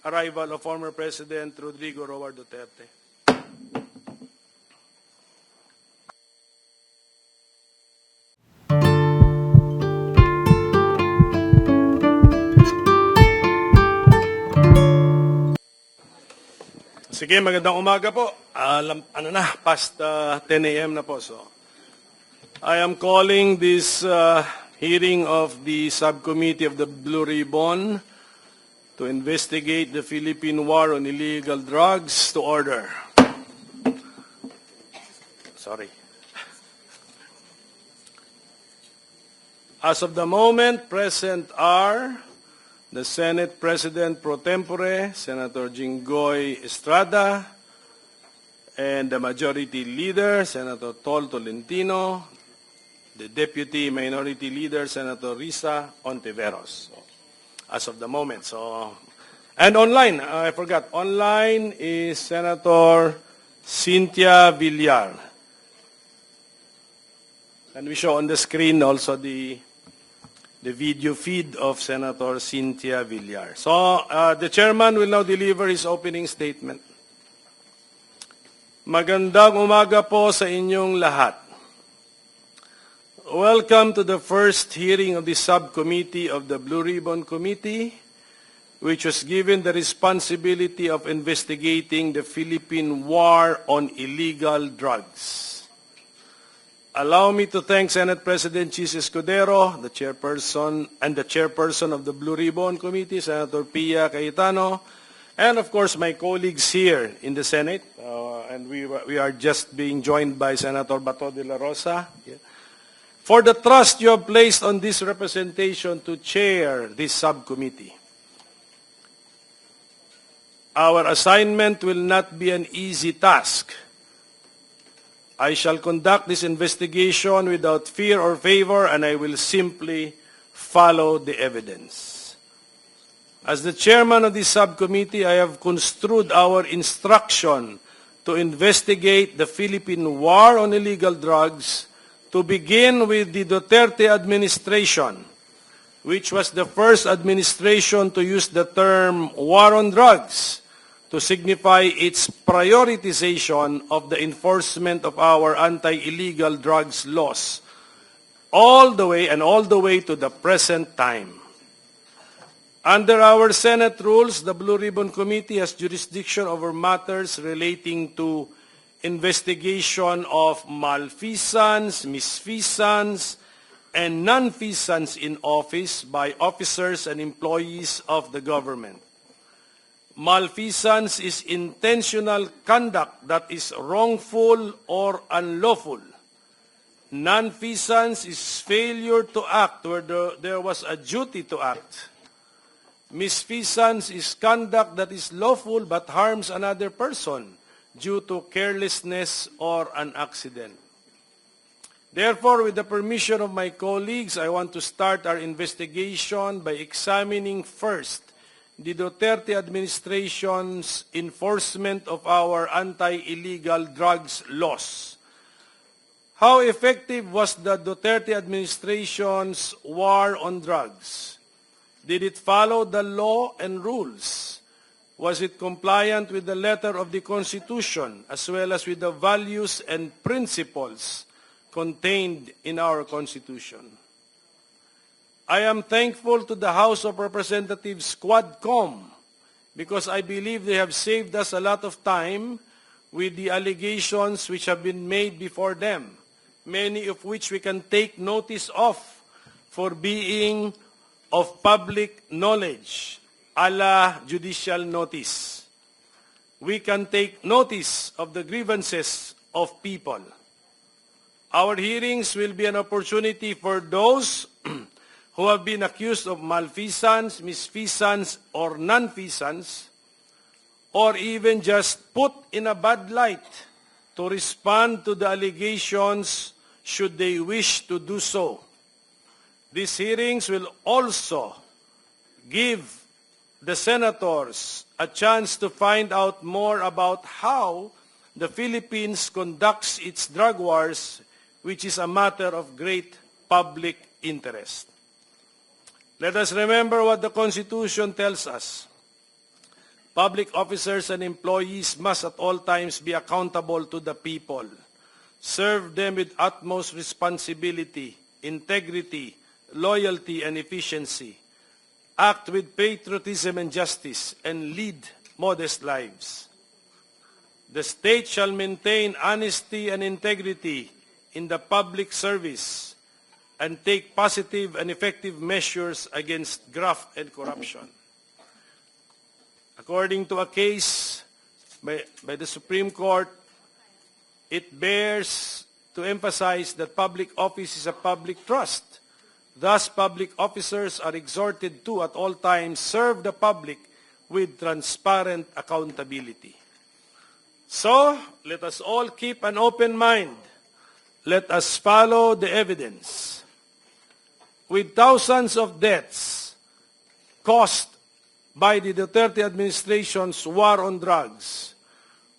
arrival of former President Rodrigo Roa Duterte. Sige, magandang umaga po. Past 10 a.m. na po. So, I am calling this hearing of the Subcommittee of the Blue Ribbon to investigate the Philippine War on Illegal Drugs to order. Sorry. As of the moment, present are the Senate President Pro Tempore, Senator Jinggoy Estrada, and the Majority Leader, Senator Tol Tolentino, the Deputy Minority Leader, Senator Risa Ontiveros. So, as of the moment. And online, I forgot, online is Senator Cynthia Villar. And we show on the screen also the video feed of Senator Cynthia Villar. So, the chairman will now deliver his opening statement. Magandang umaga po sa inyong lahat. Welcome to the first hearing of the subcommittee of the Blue Ribbon Committee, which was given the responsibility of investigating the Philippine War on Illegal Drugs. Allow me to thank Senate President Chis Escudero, the chairperson of the Blue Ribbon Committee, Senator Pia Cayetano, and of course my colleagues here in the Senate, and we are just being joined by Senator Bato de la Rosa, for the trust you have placed on this representation to chair this subcommittee. Our assignment will not be an easy task. I shall conduct this investigation without fear or favor, and I will simply follow the evidence. As the chairman of this subcommittee, I have construed our instruction to investigate the Philippine War on Illegal Drugs to begin with the Duterte administration, which was the first administration to use the term war on drugs to signify its prioritization of the enforcement of our anti-illegal drugs laws, all the way to the present time. Under our Senate rules, the Blue Ribbon Committee has jurisdiction over matters relating to investigation of malfeasance, misfeasance, and nonfeasance in office by officers and employees of the government. Malfeasance is intentional conduct that is wrongful or unlawful. Nonfeasance is failure to act where there was a duty to act. Misfeasance is conduct that is lawful but harms another person due to carelessness or an accident. Therefore, with the permission of my colleagues, I want to start our investigation by examining first the Duterte administration's enforcement of our anti-illegal drugs laws. How effective was the Duterte administration's war on drugs? Did it follow the law and rules? Was it compliant with the letter of the Constitution as well as with the values and principles contained in our Constitution? I am thankful to the House of Representatives Quadcom because I believe they have saved us a lot of time with the allegations which have been made before them, many of which we can take notice of for being of public knowledge, a la judicial notice. We can take notice of the grievances of people. Our hearings will be an opportunity for those who have been accused of malfeasance, misfeasance, or nonfeasance, or even just put in a bad light to respond to the allegations should they wish to do so. These hearings will also give the senators a chance to find out more about how the Philippines conducts its drug wars, which is a matter of great public interest. Let us remember what the Constitution tells us. Public officers and employees must at all times be accountable to the people. Serve them with utmost responsibility, integrity, loyalty, and efficiency. Act with patriotism and justice, and lead modest lives. The state shall maintain honesty and integrity in the public service and take positive and effective measures against graft and corruption. According to a case by the Supreme Court, it bears to emphasize that public office is a public trust. Thus, public officers are exhorted to, at all times, serve the public with transparent accountability. So, let us all keep an open mind. Let us follow the evidence. With thousands of deaths caused by the Duterte administration's war on drugs,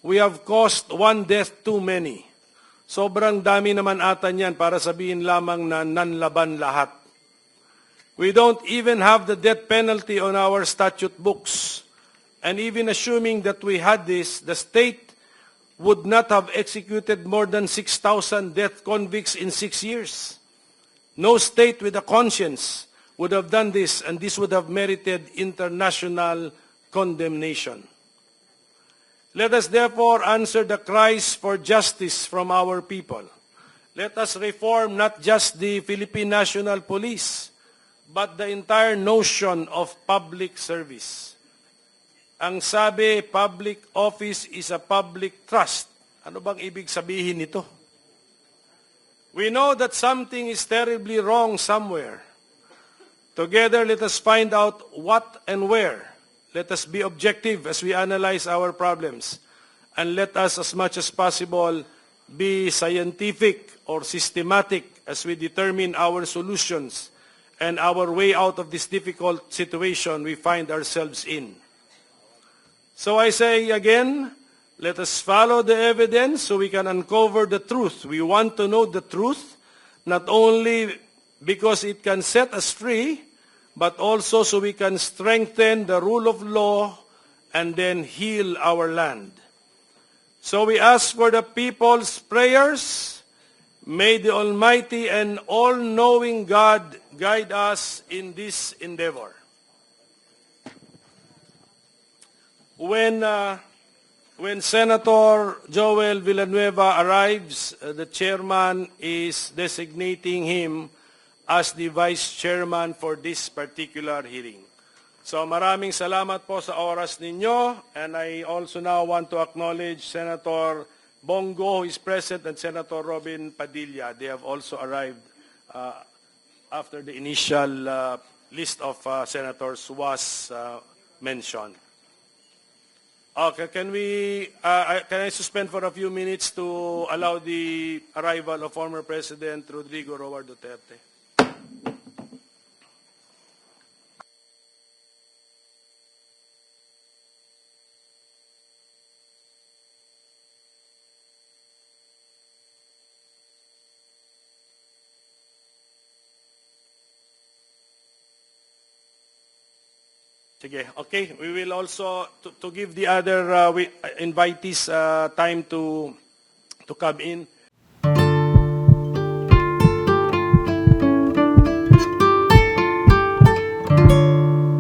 we have caused one death too many. Sobrang dami naman ata niyan para sabihin lamang na nanlaban lahat. We don't even have the death penalty on our statute books. And even assuming that we had this, the state would not have executed more than 6,000 death convicts in 6 years. No state with a conscience would have done this, and this would have merited international condemnation. Let us therefore answer the cries for justice from our people. Let us reform not just the Philippine National Police, but the entire notion of public service. Ang sabi, public office is a public trust. Ano bang ibig sabihin nito? We know that something is terribly wrong somewhere. Together, let us find out what and where. Let us be objective as we analyze our problems. And let us, as much as possible, be scientific or systematic as we determine our solutions and our way out of this difficult situation we find ourselves in. So I say again, let us follow the evidence so we can uncover the truth. We want to know the truth, not only because it can set us free, but also so we can strengthen the rule of law and then heal our land. So we ask for the people's prayers. May the Almighty and all-knowing God guide us in this endeavor. When Senator Joel Villanueva arrives, the chairman is designating him as the vice chairman for this particular hearing. So maraming salamat po sa oras ninyo, and I also now want to acknowledge Senator Bongo, who is present, and Senator Robin Padilla. They have also arrived after the initial list of senators was mentioned. Okay, can I suspend for a few minutes to allow the arrival of former President Rodrigo Roa Duterte? Sige, okay. We will also, to give the other invitees time to come in,